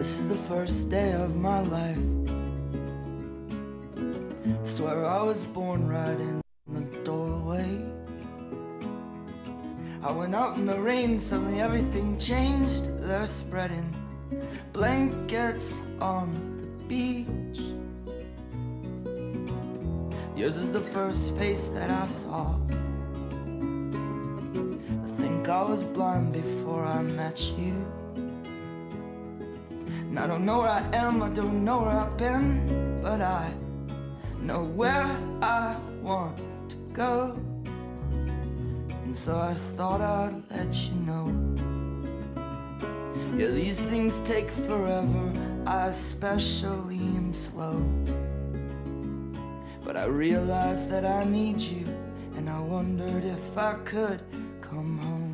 This is the first day of my life. Swear I was born right in the doorway. I went out in the rain, suddenly everything changed. They're spreading blankets on the beach. Yours is the first face that I saw. I think I was blind before I met you. And I don't know where I am, I don't know where I've been, but I know where I want to go. And so I thought I'd let you know. Yeah, these things take forever, I especially am slow. But I realized that I need you, and I wondered if I could come home.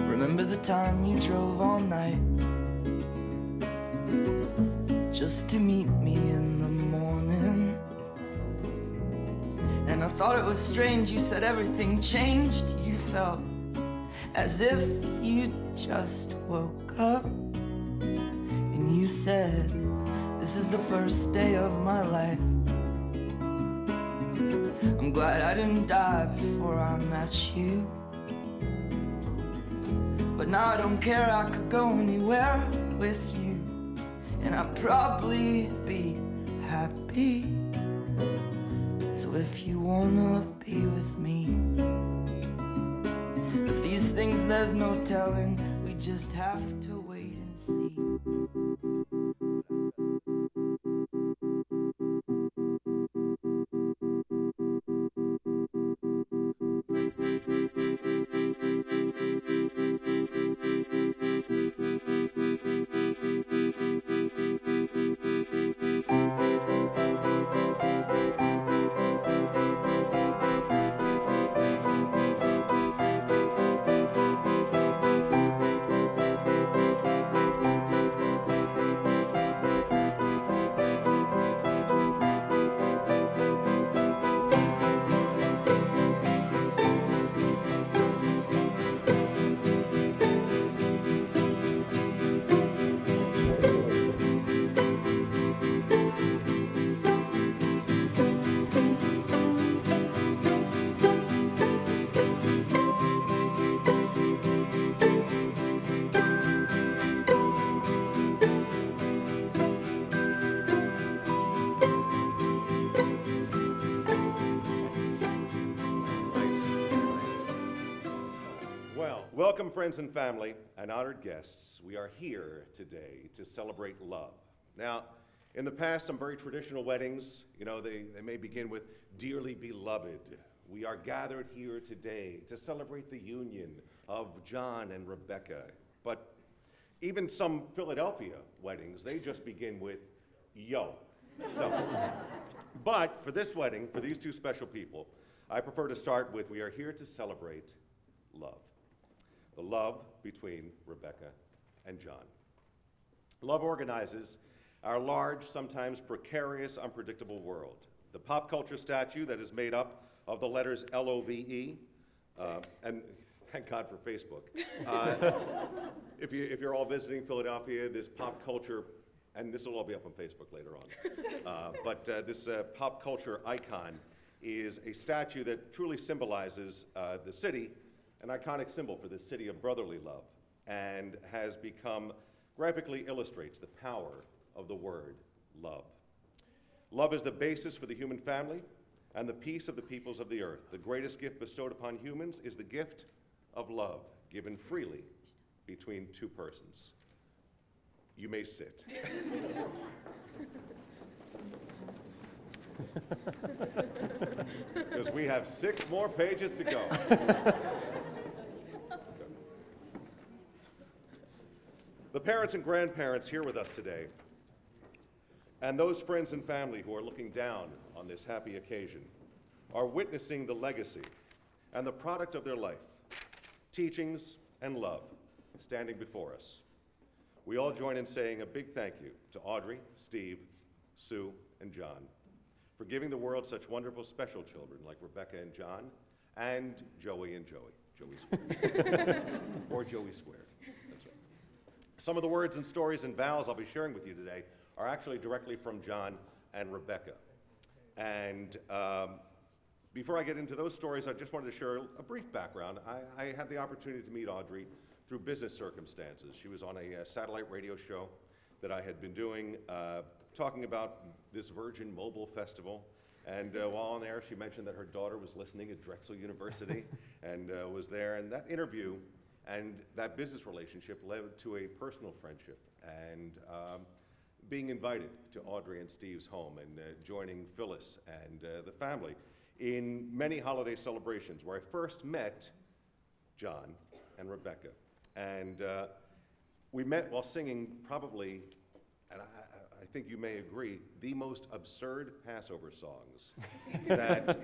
Remember the time you drove all night just to meet me in the morning? And I thought it was strange, you said everything changed. You felt as if you just woke up. And you said, this is the first day of my life. I'm glad I didn't die before I met you. But now I don't care, I could go anywhere with you, and I'd probably be happy. So if you wanna be with me, if these things there's no telling, we just have to wait and see. Welcome, friends and family, and honored guests. We are here today to celebrate love. Now, in the past, some very traditional weddings, they may begin with dearly beloved. We are gathered here today to celebrate the union of John and Rebecca. But even some Philadelphia weddings, they just begin with yo. But for this wedding, for these two special people, I prefer to start with, we are here to celebrate love. The love between Rebecca and John. Love organizes our large, sometimes precarious, unpredictable world. The pop culture statue that is made up of the letters L-O-V-E, and thank God for Facebook. If you're all visiting Philadelphia, this pop culture, and this will all be up on Facebook later on, but this pop culture icon is a statue that truly symbolizes the city, an iconic symbol for the city of brotherly love, and has become, graphically illustrates the power of the word love. Love is the basis for the human family and the peace of the peoples of the earth. The greatest gift bestowed upon humans is the gift of love, given freely between two persons. You may sit. Because we have 6 more pages to go. The parents and grandparents here with us today, and those friends and family who are looking down on this happy occasion, are witnessing the legacy and the product of their life, teachings and love standing before us. We all join in saying a big thank you to Audrey, Steve, Sue, and John. for giving the world such wonderful special children like Rebecca and John, and Joey and Joey. Joey squared. Or Joey squared. That's right. Some of the words and stories and vows I'll be sharing with you today are actually directly from John and Rebecca. And before I get into those stories, I just wanted to share a brief background. I had the opportunity to meet Audrey through business circumstances. She was on a satellite radio show that I had been doing, talking about this Virgin Mobile Festival. And while on there, she mentioned that her daughter was listening at Drexel University and was there. And that interview and that business relationship led to a personal friendship and being invited to Audrey and Steve's home and joining Phyllis and the family in many holiday celebrations where I first met John and Rebecca. And we met while singing probably, and I think you may agree, the most absurd Passover songs that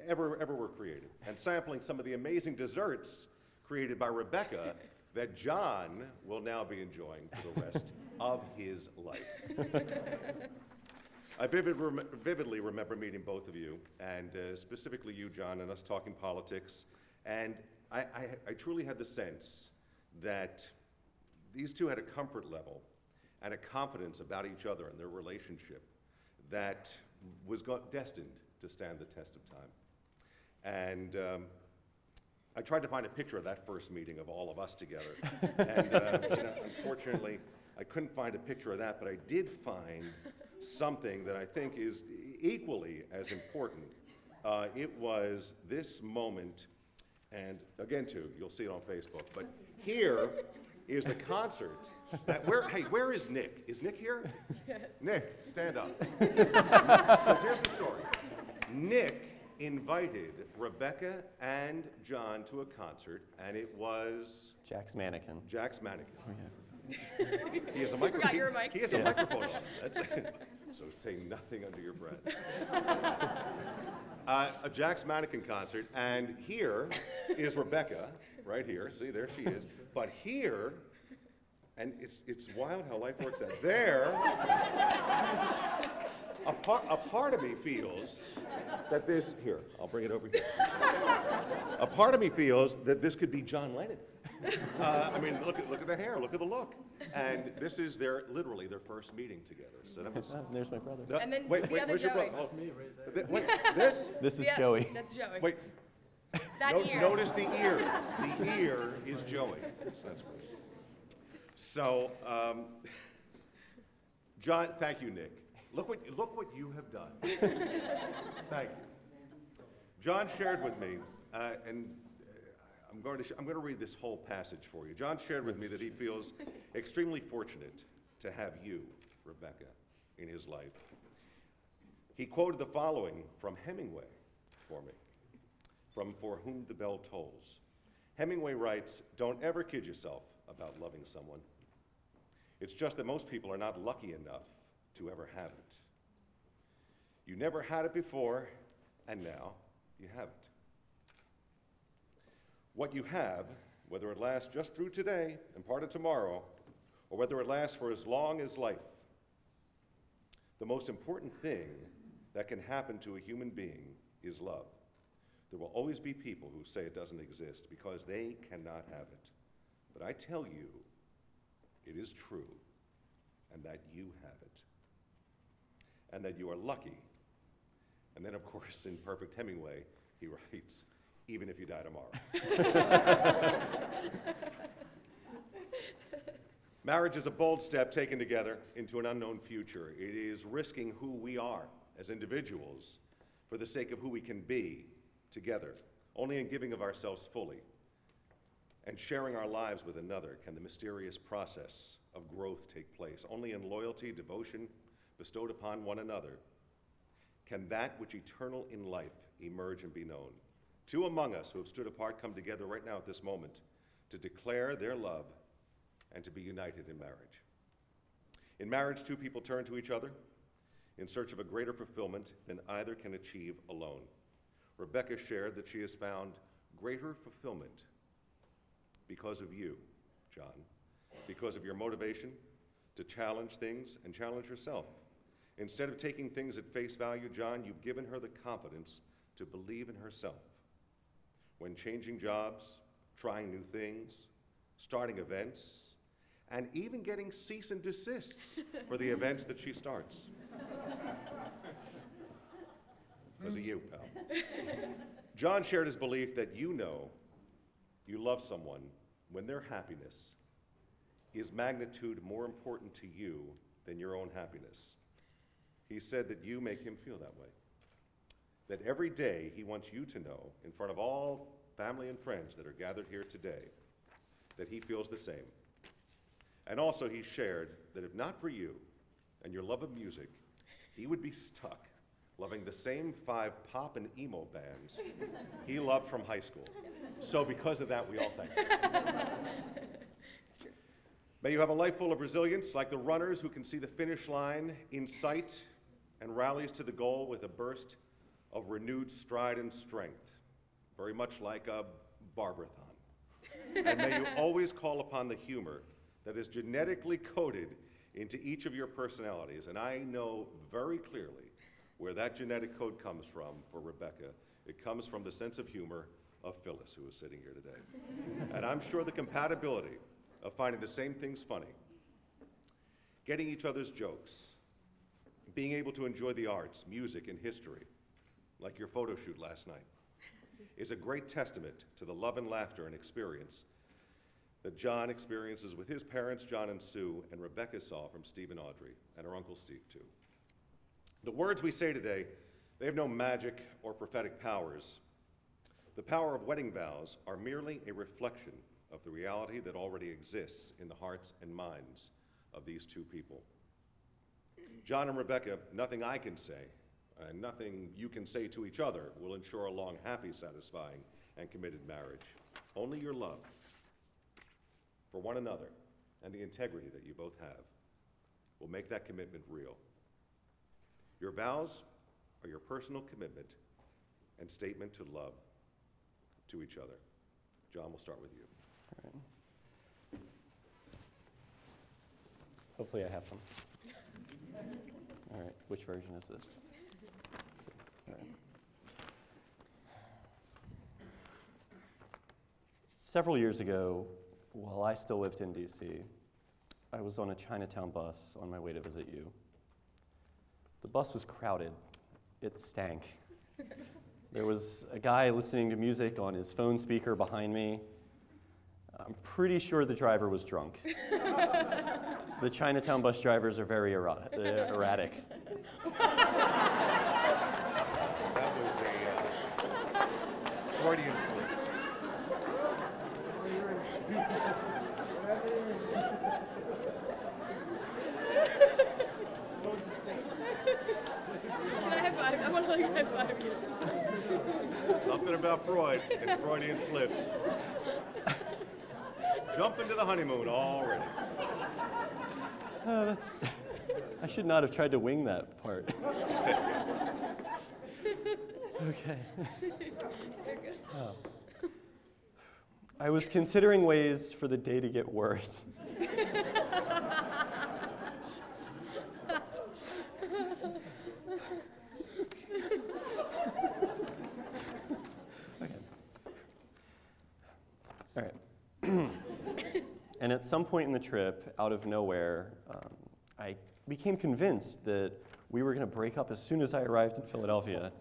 ever were created, and sampling some of the amazing desserts created by Rebecca that John will now be enjoying for the rest of his life. I vividly remember meeting both of you, and specifically you, John, and us talking politics, and I truly had the sense that these two had a comfort level and a confidence about each other and their relationship that was destined to stand the test of time. And I tried to find a picture of that first meeting of all of us together. And unfortunately, I couldn't find a picture of that, but I did find something that I think is equally as important. It was this moment, and again, too, you'll see it on Facebook, but here is the concert. Where is Nick? Is Nick here? Yes. Nick, stand up. Because here's the story. Nick invited Rebecca and John to a concert, and it was Jack's Mannequin. Jack's Mannequin. Oh, yeah. He has a microphone. Forgot your mic. He has a microphone on. So say nothing under your breath. A Jack's Mannequin concert, and here is Rebecca, right here. See, there she is. But here, and it's wild how life works out. There, a part of me feels that this, here, I'll bring it over here. A part of me feels that this could be John Lennon. I mean, look at the hair, look at the look. And this is literally their first meeting together. So that was, there's my brother. And then wait, the other where's your Joey. brother? Oh, me right there. Wait, this? This is Yeah, Joey. That's Joey. Wait. That ear. Notice the ear. The ear is Joey. So that's great. So, John, thank you, Nick. Look what you have done. Thank you. John shared with me, and I'm going to read this whole passage for you. John shared with me that he feels extremely fortunate to have you, Rebecca, in his life. He quoted the following from Hemingway for me, from For Whom the Bell Tolls. Hemingway writes, "Don't ever kid yourself about loving someone. It's just that most people are not lucky enough to ever have it. You never had it before, and now you have it. What you have, whether it lasts just through today and part of tomorrow, or whether it lasts for as long as life, the most important thing that can happen to a human being is love. There will always be people who say it doesn't exist because they cannot have it. But I tell you, it is true, and that you have it, and that you are lucky." And then, of course, in perfect Hemingway, he writes, "Even if you die tomorrow." Marriage is a bold step taken together into an unknown future. It is risking who we are as individuals for the sake of who we can be together. Only in giving of ourselves fully and sharing our lives with another can the mysterious process of growth take place. Only in loyalty, devotion bestowed upon one another can that which eternal in life emerge and be known. Two among us who have stood apart come together right now at this moment to declare their love and to be united in marriage. In marriage, two people turn to each other in search of a greater fulfillment than either can achieve alone. Rebecca shared that she has found greater fulfillment because of you, John, because of your motivation to challenge things and challenge yourself. Instead of taking things at face value, John, you've given her the confidence to believe in herself. When changing jobs, trying new things, starting events, and even getting cease and desists for the events that she starts. Because of you, pal. John shared his belief that you know you love someone when their happiness is magnitude more important to you than your own happiness. He said that you make him feel that way. That every day he wants you to know, in front of all family and friends that are gathered here today, that he feels the same. And also he shared that if not for you and your love of music, he would be stuck loving the same 5 pop and emo bands he loved from high school. So because of that, we all thank you. May you have a life full of resilience, like the runners who can see the finish line in sight and rallies to the goal with a burst of renewed stride and strength, very much like a Barberthon. And may you always call upon the humor that is genetically coded into each of your personalities. And I know very clearly where that genetic code comes from for Rebecca. It comes from the sense of humor of Phyllis, who is sitting here today. And I'm sure the compatibility of finding the same things funny, getting each other's jokes, being able to enjoy the arts, music, and history, like your photo shoot last night, is a great testament to the love and laughter and experience that John experiences with his parents, John and Sue, and Rebecca saw from Steve and Audrey, and her Uncle Steve, too. The words we say today, they have no magic or prophetic powers. The power of wedding vows are merely a reflection of the reality that already exists in the hearts and minds of these two people. John and Rebecca, nothing I can say, and nothing you can say to each other will ensure a long, happy, satisfying, and committed marriage. Only your love for one another and the integrity that you both have will make that commitment real. Your vows are your personal commitment and statement to love to each other. John, we'll start with you. All right. Hopefully I have them. All right, which version is this? All right. Several years ago, while I still lived in DC, I was on a Chinatown bus on my way to visit you. The bus was crowded. It stank. There was a guy listening to music on his phone speaker behind me. I'm pretty sure the driver was drunk. The Chinatown bus drivers are very erratic. That was a Freudian slip. Can I high five? I want to high five you. Something about Freud and Freudian slips. Jump into the honeymoon already. I should not have tried to wing that part. Okay. You're good. Oh. I was considering ways for the day to get worse. Okay. All right. And at some point in the trip, out of nowhere, I became convinced that we were going to break up as soon as I arrived in Philadelphia.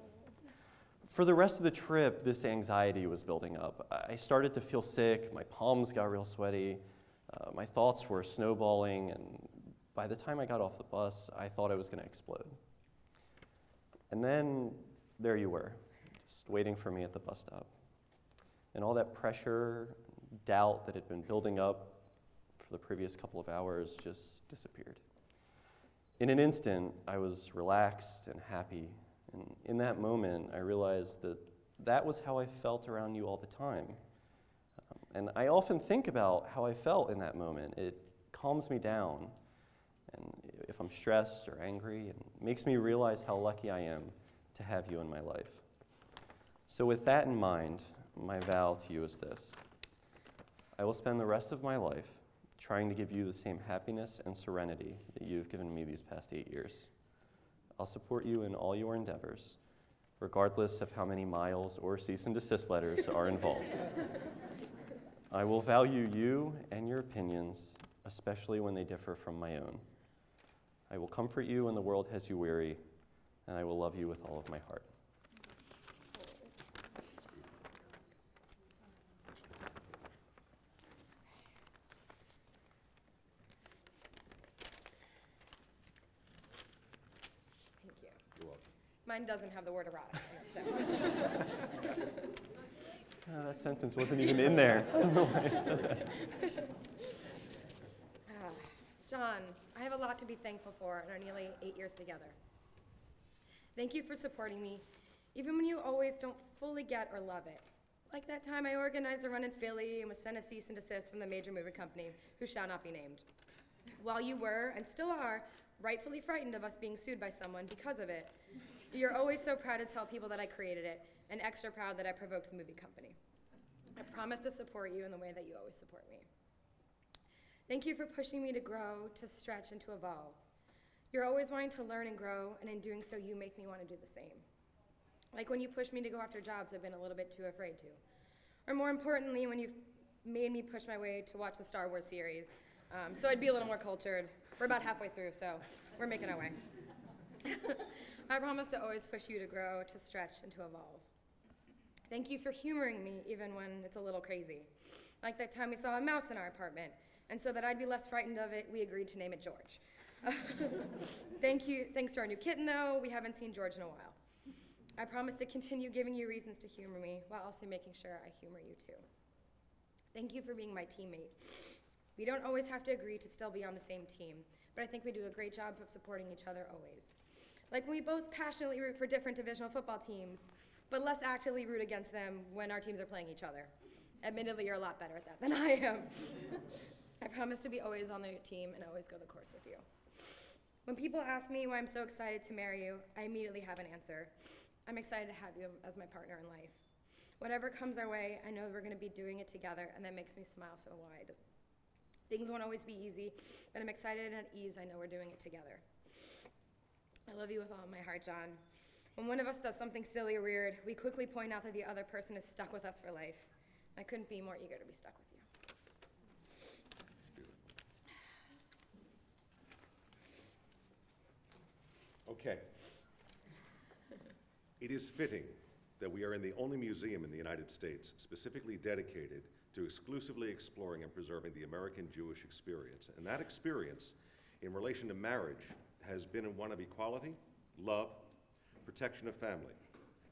For the rest of the trip, this anxiety was building up. I started to feel sick, my palms got real sweaty, my thoughts were snowballing, and by the time I got off the bus, I thought I was going to explode. And then there you were, just waiting for me at the bus stop. And all that pressure, doubt that had been building up for the previous couple of hours just disappeared. In an instant, I was relaxed and happy. And in that moment, I realized that that was how I felt around you all the time. And I often think about how I felt in that moment. It calms me down. And if I'm stressed or angry, it makes me realize how lucky I am to have you in my life. So with that in mind, my vow to you is this. I will spend the rest of my life trying to give you the same happiness and serenity that you've given me these past 8 years. I'll support you in all your endeavors, regardless of how many miles or cease and desist letters are involved. I will value you and your opinions, especially when they differ from my own. I will comfort you when the world has you weary, and I will love you with all of my heart. Thank you. You're welcome. Mine doesn't have the word erotic in it, so. That sentence wasn't even in there. I don't know why I said that. John, I have a lot to be thankful for in our nearly 8 years together. Thank you for supporting me, even when you always don't fully get or love it. Like that time I organized a run in Philly and was sent a cease and desist from the major moving company, who shall not be named. While you were, and still are, rightfully frightened of us being sued by someone because of it, you're always so proud to tell people that I created it, and extra proud that I provoked the movie company. I promise to support you in the way that you always support me. Thank you for pushing me to grow, to stretch, and to evolve. You're always wanting to learn and grow, and in doing so, you make me want to do the same. Like when you pushed me to go after jobs I've been a little bit too afraid to. Or more importantly, when you've made me push my way to watch the Star Wars series, so I'd be a little more cultured. We're about halfway through, so we're making our way. I promise to always push you to grow, to stretch, and to evolve. Thank you for humoring me even when it's a little crazy. Like that time we saw a mouse in our apartment, and so that I'd be less frightened of it, we agreed to name it George. Thanks to our new kitten though, we haven't seen George in a while. I promise to continue giving you reasons to humor me, while also making sure I humor you too. Thank you for being my teammate. We don't always have to agree to still be on the same team, but I think we do a great job of supporting each other always. Like when we both passionately root for different divisional football teams, but less actively root against them when our teams are playing each other. Admittedly, you're a lot better at that than I am. I promise to be always on the team and always go the course with you. When people ask me why I'm so excited to marry you, I immediately have an answer. I'm excited to have you as my partner in life. Whatever comes our way, I know we're going to be doing it together, and that makes me smile so wide. Things won't always be easy, but I'm excited and at ease. I know we're doing it together. I love you with all my heart, John. When one of us does something silly or weird, we quickly point out that the other person is stuck with us for life. I couldn't be more eager to be stuck with you. Okay. It is fitting that we are in the only museum in the United States specifically dedicated to exclusively exploring and preserving the American Jewish experience. And that experience, in relation to marriage, has been one of equality, love, protection of family,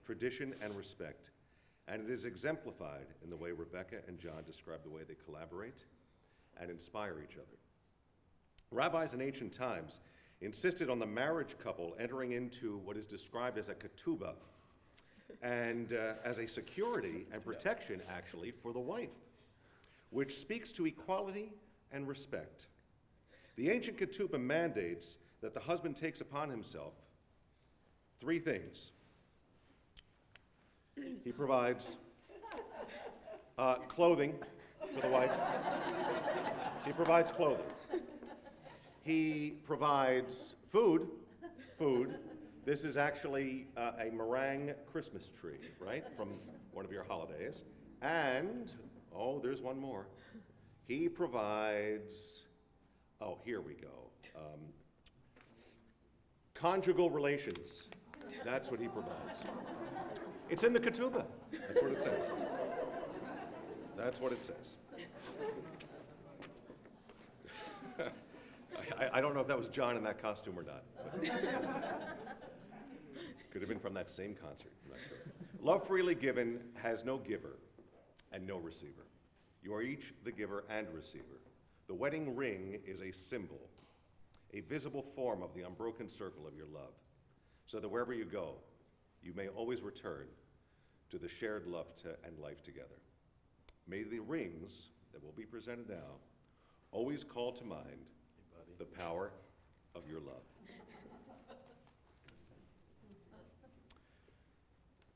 tradition, and respect. And it is exemplified in the way Rebecca and John describe the way they collaborate and inspire each other. Rabbis in ancient times insisted on the marriage couple entering into what is described as a ketubah, and as a security and protection, actually, for the wife, which speaks to equality and respect. The ancient ketubah mandates that the husband takes upon himself three things. He provides clothing for the wife. He provides clothing. He provides food. This is actually a meringue Christmas tree, right, from one of your holidays. And, oh, there's one more. He provides, oh, here we go, conjugal relations. That's what he provides. It's in the ketubah. That's what it says. That's what it says. I don't know if that was John in that costume or not. Could have been from that same concert, I'm not sure. Love freely given has no giver and no receiver. You are each the giver and receiver. The wedding ring is a symbol, a visible form of the unbroken circle of your love, so that wherever you go, you may always return to the shared love and life together. May the rings that will be presented now always call to mind the power of your love.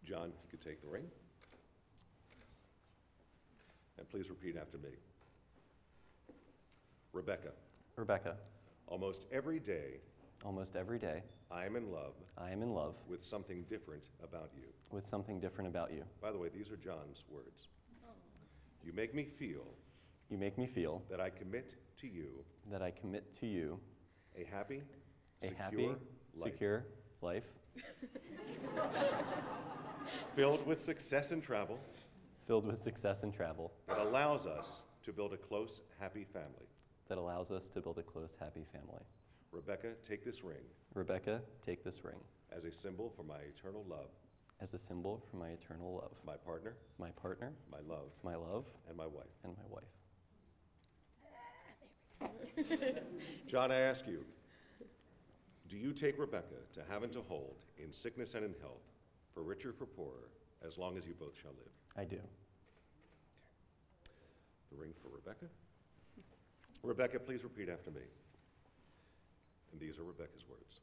John, you could take the ring. And please repeat after me. Rebecca. Rebecca. Almost every day almost every day, I am in love with something different about you. something different about you. By the way, these are John's words. You make me feel You make me feel that I commit to you that I commit to you a happy, a secure happy, life secure life filled with success and travel filled with success and travel that allows us to build a close, happy family. that allows us to build a close, happy family. Rebecca, take this ring Rebecca, take this ring as a symbol for my eternal love, as a symbol for my eternal love, my partner, my partner, my love, and my wife. John, I ask you, do you take Rebecca to have and to hold in sickness and in health, for richer, for poorer, as long as you both shall live? I do. The ring for Rebecca. Rebecca, please repeat after me. And these are Rebecca's words.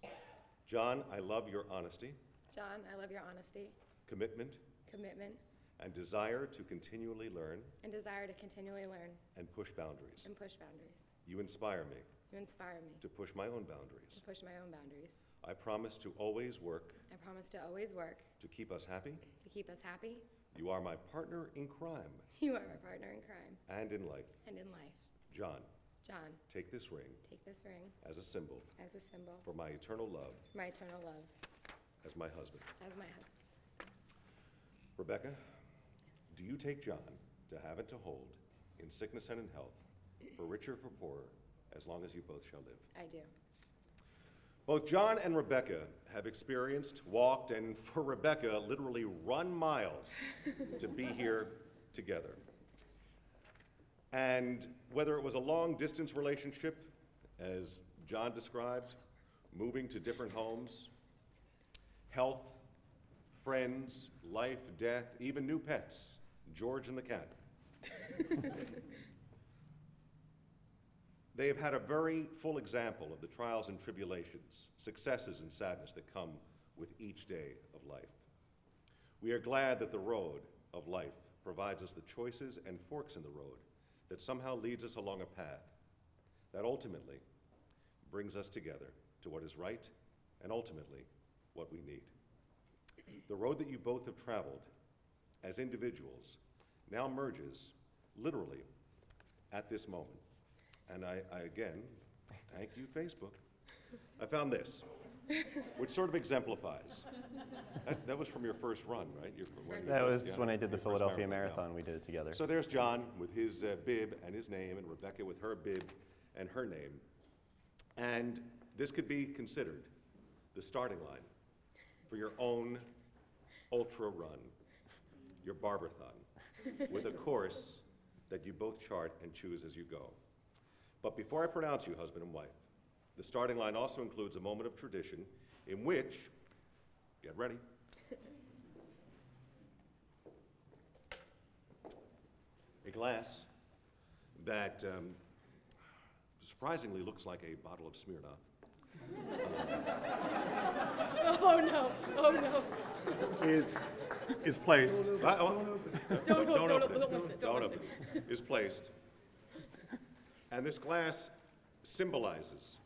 John, I love your honesty, John, I love your honesty, commitment, commitment, and desire to continually learn and desire to continually learn and push boundaries. and push boundaries. You inspire me You inspire me to push my own boundaries. to push my own boundaries. I promise to always work I promise to always work to keep us happy. to keep us happy. You are my partner in crime You are my partner in crime and in life. and in life. John, John, take this ring take this ring as a symbol as a symbol for my eternal love for my eternal love as my husband. as my husband. Rebecca, do you take John to have and to hold in sickness and in health, for richer, for poorer, as long as you both shall live? I do. Both John and Rebecca have experienced, walked, and for Rebecca, literally run miles to be here together. And whether it was a long-distance relationship, as John described, moving to different homes, health, friends, life, death, even new pets, George and the cat. They have had a very full example of the trials and tribulations, successes and sadness that come with each day of life. We are glad that the road of life provides us the choices and forks in the road that somehow leads us along a path that ultimately brings us together to what is right and ultimately what we need. The road that you both have traveled as individuals now merges literally at this moment. And I again, thank you, Facebook. I found this, which sort of exemplifies. That was from your first run, right? That was when I did the your first Philadelphia marathon. Marathon. We did it together. So there's John with his bib and his name, and Rebecca with her bib and her name. And this could be considered the starting line for your own ultra run, your Barberthon, with a course that you both chart and choose as you go. But before I pronounce you husband and wife, the starting line also includes a moment of tradition in which, get ready, a glass that surprisingly looks like a bottle of Smirnoff. Oh no, oh no. Is placed. Don't open it. Don't open it. Is placed. And this glass symbolizes,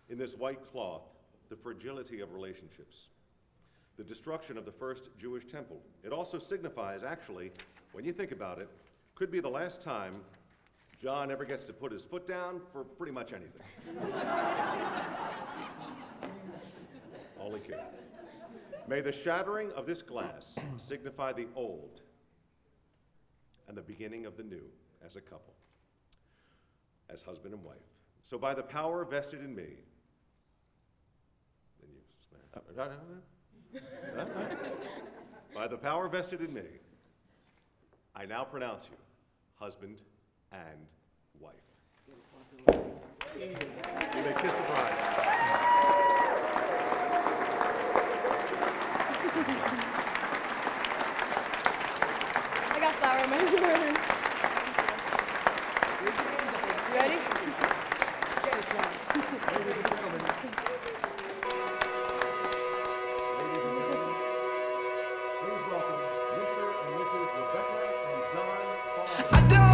in this white cloth, the fragility of relationships, the destruction of the first Jewish temple. It also signifies, actually, when you think about it, could be the last time John ever gets to put his foot down for pretty much anything. Only kidding. May the shattering of this glass signify the old and the beginning of the new as a couple, as husband and wife. So by the power vested in me, then you smash. By the power vested in me, I now pronounce you husband and wife. You may kiss the bride. I got flour in my Jordan. You ready? Ladies and gentlemen, please welcome Mr. and Mrs. Rebecca and John Paul.